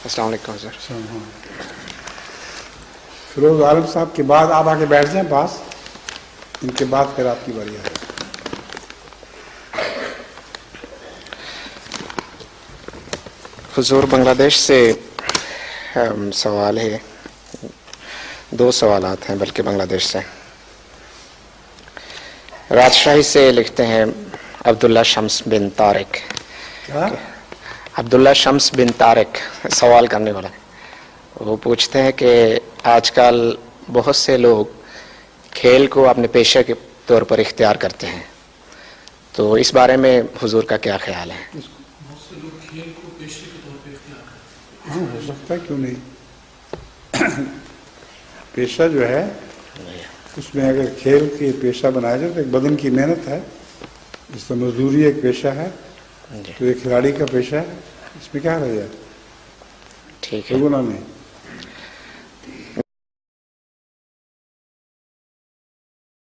السلام علیکم سر. فیروز عالم صاحب کے بعد آپ آ کے بیٹھ جائیں پاس, ان کے بعد پھر آپ کی باری آئے. حضور بنگلہ دیش سے سوال ہے, 2 سوالات ہیں بلکہ بنگلہ دیش سے. راجشاہی سے لکھتے ہیں عبداللہ شمس بن طارق. عبداللہ شمس بن طارق سوال کرنے والا ہے. وہ پوچھتے ہیں کہ آج کل بہت سے لوگ کھیل کو اپنے پیشہ کے طور پر اختیار کرتے ہیں, تو اس بارے میں حضور کا کیا خیال ہے؟ بہت سے لوگ کھیل کو پیشے کے طور پہ اختیار کرتے ہیں. ہاں ہو سکتا ہے, کیوں نہیں. پیشہ جو ہے اس میں اگر کھیل کے پیشہ بنایا جائے تو ایک بدن کی محنت ہے, جس سے مزدوری ایک پیشہ ہے, تو ایک کھلاڑی کا پیشہ ہے, اس میں کیا رہ جائے, ٹھیک ہے. گناہ نہیں.